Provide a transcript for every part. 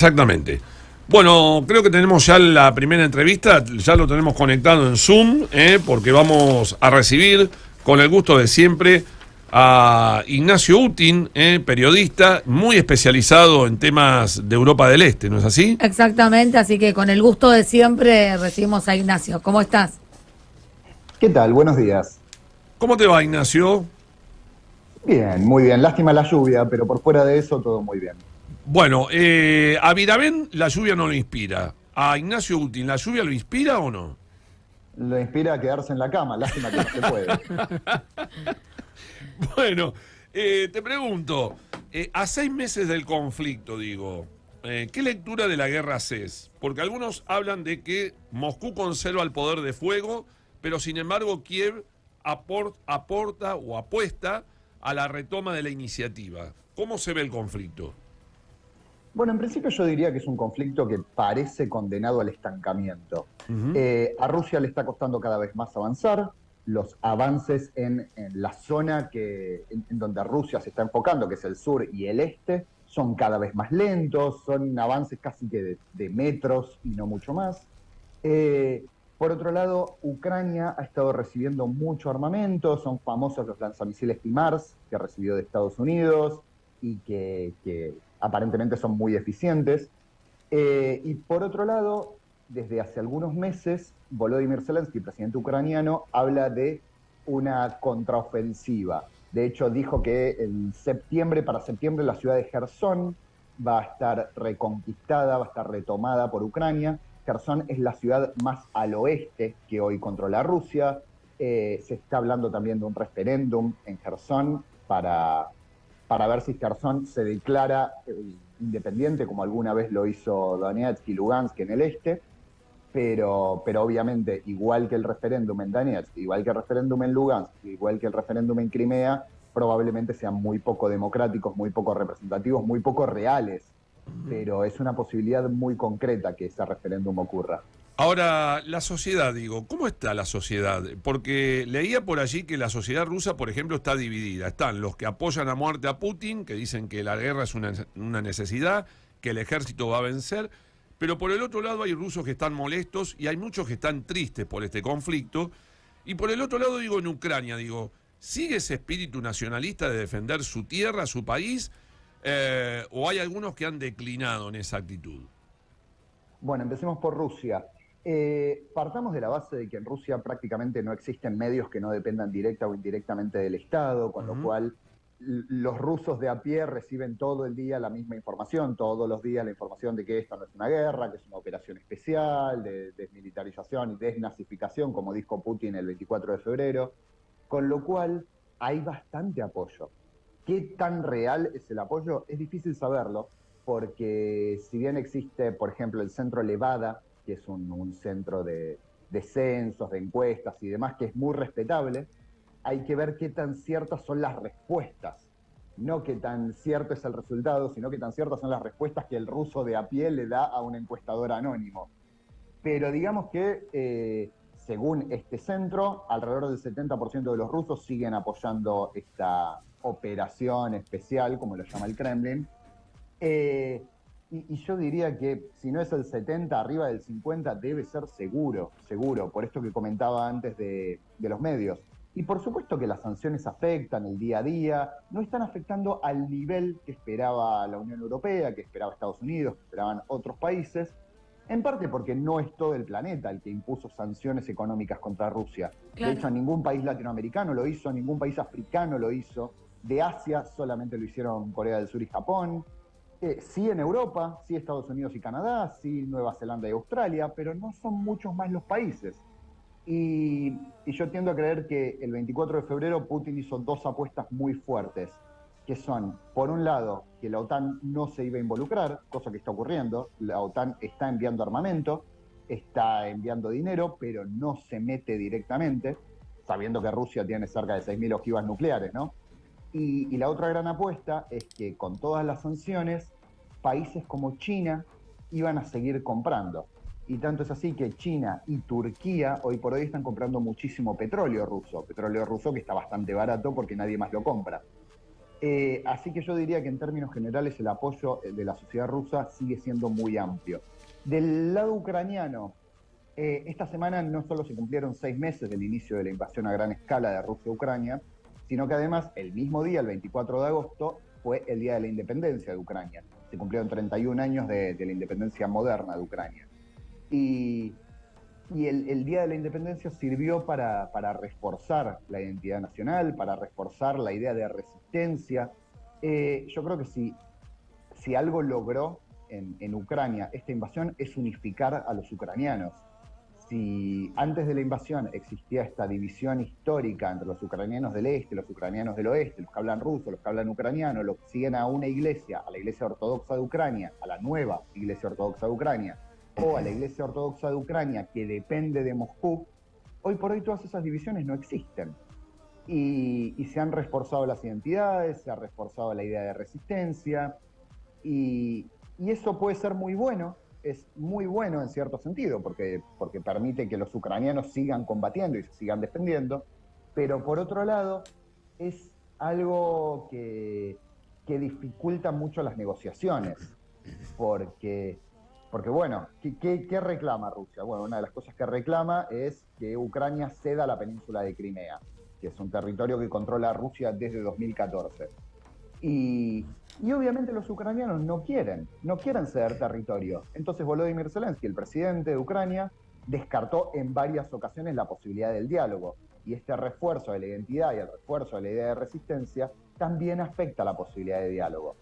Exactamente. Bueno, creo que tenemos ya la primera entrevista, ya lo tenemos conectado en Zoom, porque vamos a recibir con el gusto de siempre a Ignacio Utin, periodista muy especializado en temas de Europa del Este, ¿no es así? Exactamente, así que con el gusto de siempre recibimos a Ignacio. ¿Cómo estás? ¿Qué tal? Buenos días. ¿Cómo te va, Ignacio? Bien, muy bien. Lástima la lluvia, pero por fuera de eso todo muy bien. Bueno, a Viravén la lluvia no lo inspira. ¿A Ignacio Utin la lluvia lo inspira o no? Lo inspira a quedarse en la cama, lástima que no se puede. Bueno, te pregunto, a 6 meses del conflicto, digo, ¿qué lectura de la guerra haces? Porque algunos hablan de que Moscú conserva el poder de fuego, pero sin embargo Kiev aporta o apuesta a la retoma de la iniciativa. ¿Cómo se ve el conflicto? Bueno, en principio yo diría que es un conflicto que parece condenado al estancamiento. Ujú. A Rusia le está costando cada vez más avanzar. Los avances en la zona en donde Rusia se está enfocando, que es el sur y el este, son cada vez más lentos, son avances casi que de metros y no mucho más. Eh, por otro lado, Ucrania ha estado recibiendo mucho armamento, son famosos los lanzamisiles HIMARS que recibió de Estados Unidos y que aparentemente son muy eficientes. Y por otro lado, desde hace algunos meses, Volodymyr Zelensky, presidente ucraniano, habla de una contraofensiva. De hecho, dijo que para septiembre, la ciudad de Gerson va a estar reconquistada, va a estar retomada por Ucrania. Gerson es la ciudad más al oeste que hoy controla Rusia. Se está hablando también de un referéndum en Gerson para ver si Kherson se declara independiente, como alguna vez lo hizo Donetsk y Lugansk en el este, pero obviamente, igual que el referéndum en Donetsk, igual que el referéndum en Lugansk, igual que el referéndum en Crimea, probablemente sean muy poco democráticos, muy poco representativos, muy poco reales, pero es una posibilidad muy concreta que ese referéndum ocurra. Ahora, la sociedad, digo, ¿cómo está la sociedad? Porque leía por allí que la sociedad rusa, por ejemplo, está dividida. Están los que apoyan a muerte a Putin, que dicen que la guerra es una necesidad, que el ejército va a vencer, pero por el otro lado hay rusos que están molestos y hay muchos que están tristes por este conflicto. Y por el otro lado, digo, en Ucrania, digo, ¿sigue ese espíritu nacionalista de defender su tierra, su país? ¿O hay algunos que han declinado en esa actitud? Bueno, empecemos por Rusia. Partamos de la base de que en Rusia prácticamente no existen medios que no dependan directa o indirectamente del Estado, con lo Ujú. cual los rusos de a pie reciben todo el día la misma información, todos los días la información de que esto no es una guerra, que es una operación especial, de desmilitarización y desnazificación, como dijo Putin el 24 de febrero, con lo cual hay bastante apoyo. ¿Qué tan real es el apoyo? Es difícil saberlo, porque si bien existe, por ejemplo, el centro Levada, que es un centro de censos, de encuestas y demás, que es muy respetable, hay que ver qué tan ciertas son las respuestas. No qué tan cierto es el resultado, sino qué tan ciertas son las respuestas que el ruso de a pie le da a un encuestador anónimo. Pero digamos que, según este centro, alrededor del 70% de los rusos siguen apoyando esta operación especial, como lo llama el Kremlin. Eh, y yo diría que si no es el 70, arriba del 50, debe ser seguro, seguro, por esto que comentaba antes de los medios. Y por supuesto que las sanciones afectan el día a día, no están afectando al nivel que esperaba la Unión Europea, que esperaba Estados Unidos, que esperaban otros países, en parte porque no es todo el planeta el que impuso sanciones económicas contra Rusia. De Claro. hecho, ningún país latinoamericano lo hizo, ningún país africano lo hizo. De Asia solamente lo hicieron Corea del Sur y Japón. Sí en Europa, sí Estados Unidos y Canadá, sí Nueva Zelanda y Australia, pero no son muchos más los países. Y yo tiendo a creer que el 24 de febrero Putin hizo dos apuestas muy fuertes, que son, por un lado, que la OTAN no se iba a involucrar, cosa que está ocurriendo. La OTAN está enviando armamento, está enviando dinero, pero no se mete directamente, sabiendo que Rusia tiene cerca de 6.000 ojivas nucleares, ¿no? Y la otra gran apuesta es que con todas las sanciones, países como China iban a seguir comprando. Y tanto es así que China y Turquía hoy por hoy están comprando muchísimo petróleo ruso que está bastante barato porque nadie más lo compra. Así que yo diría que en términos generales el apoyo de la sociedad rusa sigue siendo muy amplio. Del lado ucraniano, esta semana no solo se cumplieron 6 meses del inicio de la invasión a gran escala de Rusia a Ucrania, sino que además el mismo día, el 24 de agosto, fue el Día de la Independencia de Ucrania. Se cumplieron 31 años de la independencia moderna de Ucrania. Y el Día de la Independencia sirvió para reforzar la identidad nacional, para reforzar la idea de resistencia. Yo creo que si algo logró en Ucrania esta invasión es unificar a los ucranianos. Si antes de la invasión existía esta división histórica entre los ucranianos del este, los ucranianos del oeste, los que hablan ruso, los que hablan ucraniano, los que siguen a una iglesia, a la Iglesia Ortodoxa de Ucrania, a la nueva Iglesia Ortodoxa de Ucrania, o a la Iglesia Ortodoxa de Ucrania, que depende de Moscú, hoy por hoy todas esas divisiones no existen. Y se han reforzado las identidades, se ha reforzado la idea de resistencia, y eso puede ser muy bueno, es muy bueno en cierto sentido, porque permite que los ucranianos sigan combatiendo y se sigan defendiendo, pero por otro lado es algo que dificulta mucho las negociaciones, porque bueno, ¿qué reclama Rusia? Bueno, una de las cosas que reclama es que Ucrania ceda la península de Crimea, que es un territorio que controla Rusia desde 2014. Y obviamente los ucranianos no quieren ceder territorio. Entonces Volodymyr Zelensky, el presidente de Ucrania, descartó en varias ocasiones la posibilidad del diálogo. Y este refuerzo de la identidad y el refuerzo de la idea de resistencia también afecta la posibilidad de diálogo.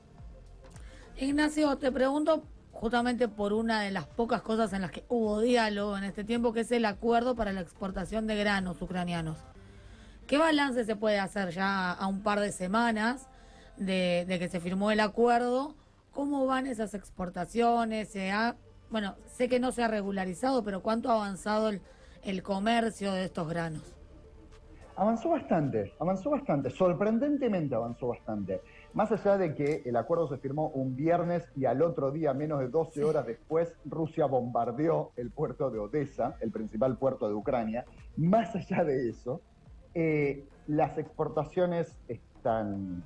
Ignacio, te pregunto justamente por una de las pocas cosas en las que hubo diálogo en este tiempo, que es el acuerdo para la exportación de granos ucranianos. ¿Qué balance se puede hacer ya a un par de semanas de que se firmó el acuerdo? ¿Cómo van esas exportaciones? Bueno, sé que no se ha regularizado, pero ¿cuánto ha avanzado el comercio de estos granos? Avanzó bastante, sorprendentemente avanzó bastante. Más allá de que el acuerdo se firmó un viernes y al otro día, menos de 12 horas después, Rusia bombardeó el puerto de Odessa, el principal puerto de Ucrania. Más allá de eso, las exportaciones están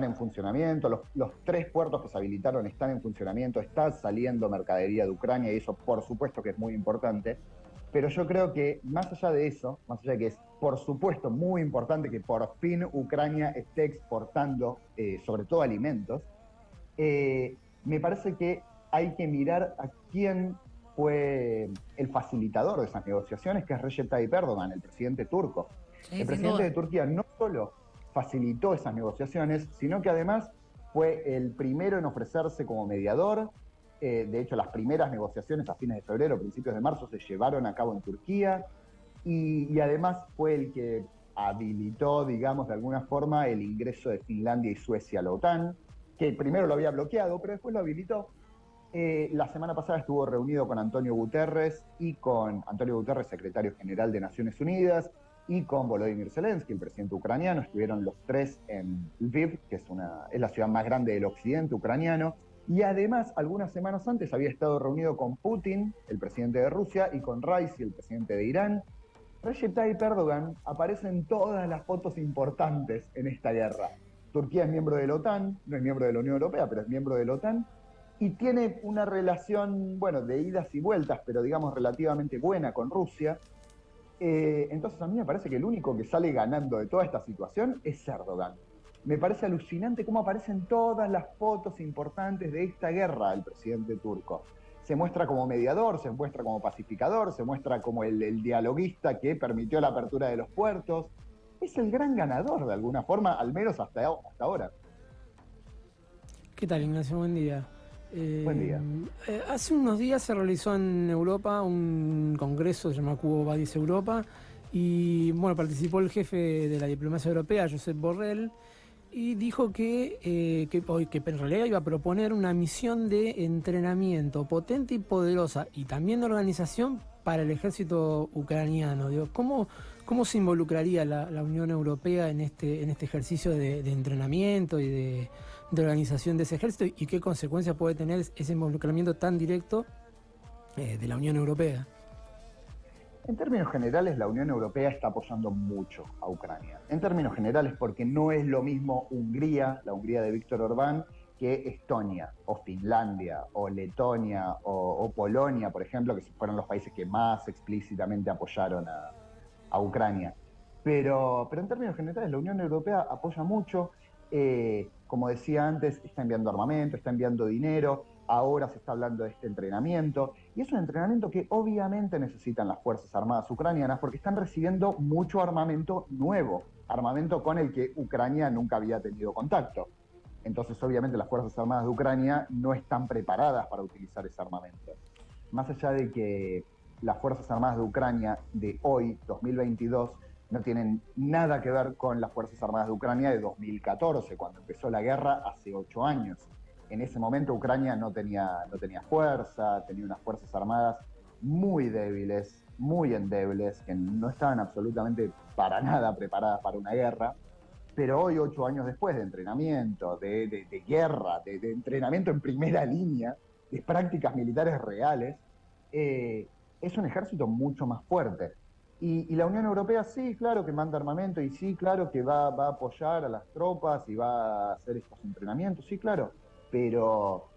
en funcionamiento, los 3 puertos que se habilitaron están en funcionamiento, está saliendo mercadería de Ucrania y eso por supuesto que es muy importante. Pero yo creo que más allá de eso, más allá de que es por supuesto muy importante que por fin Ucrania esté exportando sobre todo alimentos, me parece que hay que mirar a quién fue el facilitador de esas negociaciones, que es Recep Tayyip Erdogan, el presidente turco. Sí, El presidente de Turquía no solo facilitó esas negociaciones, sino que además fue el primero en ofrecerse como mediador. De hecho, las primeras negociaciones a fines de febrero, principios de marzo, se llevaron a cabo en Turquía y además fue el que habilitó, digamos, de alguna forma el ingreso de Finlandia y Suecia a la OTAN, que primero lo había bloqueado, pero después lo habilitó. La semana pasada estuvo reunido con Antonio Guterres, secretario general de Naciones Unidas, y con Volodymyr Zelensky, el presidente ucraniano. Estuvieron los 3 en Lviv, que es la ciudad más grande del occidente ucraniano. Y además, algunas semanas antes había estado reunido con Putin, el presidente de Rusia, y con Raisi, el presidente de Irán. Recep Tayyip Erdogan aparece en todas las fotos importantes en esta guerra. Turquía es miembro de la OTAN, no es miembro de la Unión Europea, pero es miembro de la OTAN, y tiene una relación, bueno, de idas y vueltas, pero digamos relativamente buena con Rusia. Entonces a mí me parece que el único que sale ganando de toda esta situación es Erdogan. Me parece alucinante cómo aparecen todas las fotos importantes de esta guerra el presidente turco. Se muestra como mediador, se muestra como pacificador, se muestra como el dialoguista que permitió la apertura de los puertos. Es el gran ganador de alguna forma, al menos hasta ahora. ¿Qué tal, Ignacio? Buen día. Buen día. Hace unos días se realizó en Europa un congreso, se llama Quo Vadis Europa, y bueno, participó el jefe de la diplomacia europea, Josep Borrell, y dijo que en realidad iba a proponer una misión de entrenamiento potente y poderosa, y también de organización para el ejército ucraniano. Digo, ¿cómo se involucraría la Unión Europea en este ejercicio de entrenamiento y de organización de ese ejército, y qué consecuencias puede tener ese involucramiento tan directo de la Unión Europea? En términos generales, la Unión Europea está apoyando mucho a Ucrania. En términos generales, porque no es lo mismo Hungría, la Hungría de Víctor Orbán, que Estonia, o Finlandia, o Letonia, o Polonia, por ejemplo, que fueron los países que más explícitamente apoyaron a Ucrania. Pero en términos generales, la Unión Europea apoya mucho. Como decía antes, está enviando armamento, está enviando dinero. Ahora se está hablando de este entrenamiento, y es un entrenamiento que obviamente necesitan las Fuerzas Armadas ucranianas porque están recibiendo mucho armamento nuevo, armamento con el que Ucrania nunca había tenido contacto. Entonces, obviamente, las Fuerzas Armadas de Ucrania no están preparadas para utilizar ese armamento. Más allá de que las Fuerzas Armadas de Ucrania de hoy, 2022, no tienen nada que ver con las Fuerzas Armadas de Ucrania de 2014, cuando empezó la guerra hace 8 años. En ese momento Ucrania no tenía fuerza, tenía unas fuerzas armadas muy débiles, muy endebles, que no estaban absolutamente para nada preparadas para una guerra. Pero hoy, 8 años después de entrenamiento, de guerra, de entrenamiento en primera línea, de prácticas militares reales, es un ejército mucho más fuerte. Y la Unión Europea sí, claro que manda armamento, y sí, claro que va a apoyar a las tropas y va a hacer estos entrenamientos, sí, claro. Pero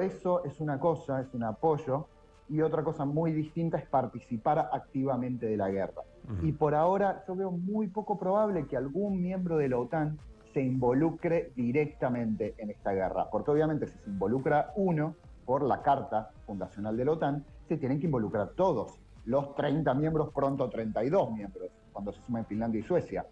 eso es una cosa, es un apoyo, y otra cosa muy distinta es participar activamente de la guerra. Y por ahora yo veo muy poco probable que algún miembro de la OTAN se involucre directamente en esta guerra, porque obviamente si se involucra uno, por la Carta Fundacional de la OTAN, se tienen que involucrar todos, los 30 miembros, pronto 32 miembros, cuando se sumen Finlandia y Suecia.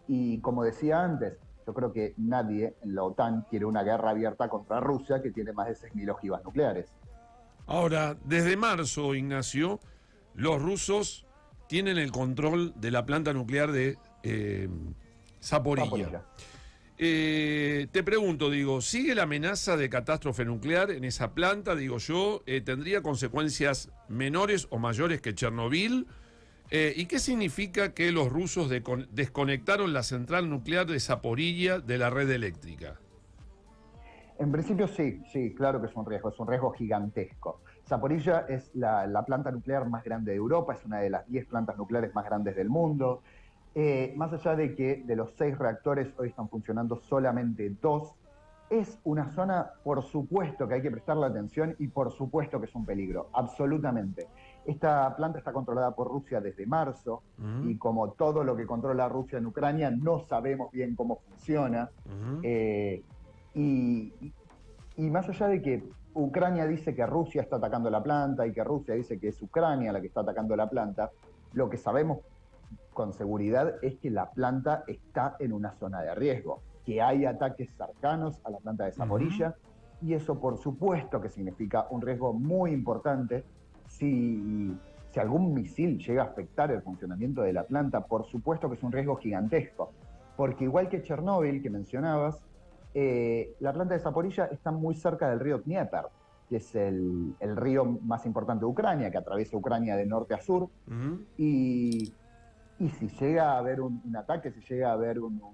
Y como decía antes, yo creo que nadie en la OTAN quiere una guerra abierta contra Rusia, que tiene más de 6.000 ojivas nucleares. Ahora, desde marzo, Ignacio, los rusos tienen el control de la planta nuclear de Zaporilla. Te pregunto, digo, ¿sigue la amenaza de catástrofe nuclear en esa planta? Digo yo, ¿tendría consecuencias menores o mayores que Chernobyl? ¿Y qué significa que los rusos desconectaron la central nuclear de Zaporilla de la red eléctrica? En principio sí, claro que es un riesgo gigantesco. Zaporilla es la planta nuclear más grande de Europa, es una de las 10 plantas nucleares más grandes del mundo. Más allá de que de los 6 reactores hoy están funcionando solamente 2, es una zona, por supuesto, que hay que prestarle atención, y por supuesto que es un peligro, absolutamente. Esta planta está controlada por Rusia desde marzo, y como todo lo que controla Rusia en Ucrania, no sabemos bien cómo funciona. Y más allá de que Ucrania dice que Rusia está atacando la planta y que Rusia dice que es Ucrania la que está atacando la planta, lo que sabemos con seguridad es que la planta está en una zona de riesgo, que hay ataques cercanos a la planta de Zaporilla, y eso por supuesto que significa un riesgo muy importante. Si algún misil llega a afectar el funcionamiento de la planta, por supuesto que es un riesgo gigantesco, porque igual que Chernóbil, que mencionabas, la planta de Zaporilla está muy cerca del río Dnieper, que es el río más importante de Ucrania, que atraviesa Ucrania de norte a sur, y si llega a haber un ataque, si llega a haber no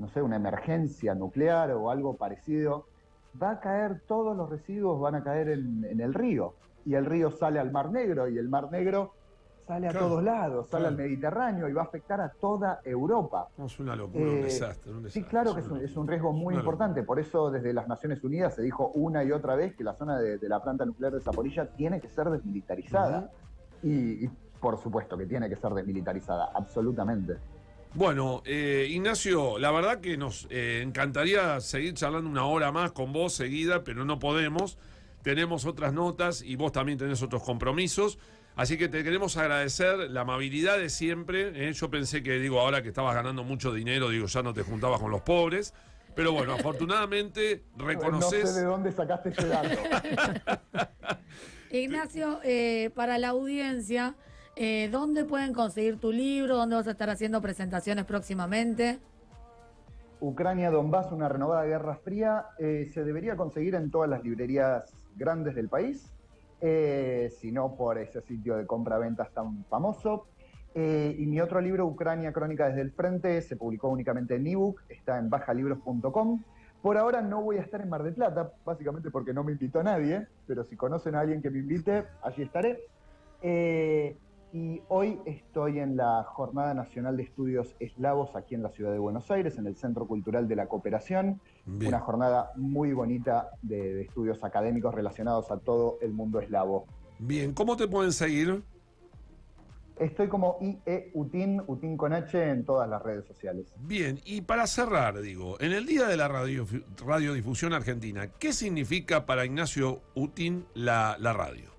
sé, una emergencia nuclear o algo parecido, va a caer, todos los residuos van a caer en el río, y el río sale al Mar Negro, y el Mar Negro sale a todos lados, sale al Mediterráneo, y va a afectar a toda Europa. Es una locura, un desastre. Sí, claro que es un riesgo muy importante. Por eso desde las Naciones Unidas se dijo una y otra vez que la zona de la planta nuclear de Zaporilla tiene que ser desmilitarizada. Y por supuesto que tiene que ser desmilitarizada, absolutamente. Bueno, Ignacio, la verdad que nos encantaría seguir charlando una hora más con vos seguida, pero no podemos. Tenemos otras notas y vos también tenés otros compromisos. Así que te queremos agradecer la amabilidad de siempre. Yo pensé que, ahora que estabas ganando mucho dinero, ya no te juntabas con los pobres. Pero bueno, afortunadamente reconoces... No sé de dónde sacaste ese dato. Ignacio, para la audiencia, ¿dónde pueden conseguir tu libro? ¿Dónde vas a estar haciendo presentaciones próximamente? Ucrania, Donbass, una renovada guerra fría, se debería conseguir en todas las librerías grandes del país, si no por ese sitio de compra-ventas tan famoso. Y mi otro libro, Ucrania, Crónica desde el Frente, se publicó únicamente en ebook, está en bajalibros.com. Por ahora no voy a estar en Mar del Plata, básicamente porque no me invitó nadie, pero si conocen a alguien que me invite, allí estaré. Y hoy estoy en la Jornada Nacional de Estudios Eslavos aquí en la ciudad de Buenos Aires, en el Centro Cultural de la Cooperación. Bien. Una jornada muy bonita de estudios académicos relacionados a todo el mundo eslavo. Bien, ¿cómo te pueden seguir? Estoy como IE Utin, Utin con H, en todas las redes sociales. Bien, y para cerrar, digo, en el Día de la Radiodifusión Argentina, ¿qué significa para Ignacio Utin la radio?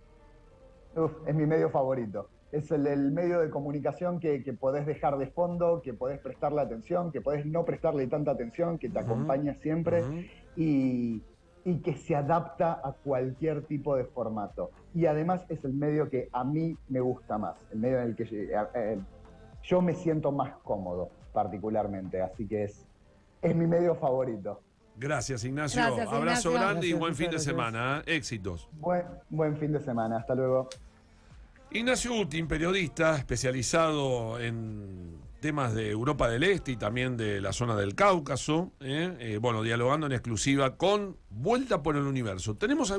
Es mi medio favorito. Es el medio de comunicación que podés dejar de fondo, que podés prestarle atención, que podés no prestarle tanta atención, que te acompaña siempre y que se adapta a cualquier tipo de formato. Y además es el medio que a mí me gusta más, el medio en el que yo me siento más cómodo particularmente, así que es mi medio favorito. Gracias, Ignacio. Gracias, Abrazo Ignacio. grande Gracias, y buen fin de muchas gracias. semana. Éxitos. Buen fin de semana, hasta luego. Ignacio Utin, periodista especializado en temas de Europa del Este y también de la zona del Cáucaso, bueno, dialogando en exclusiva con Vuelta por el Universo. Tenemos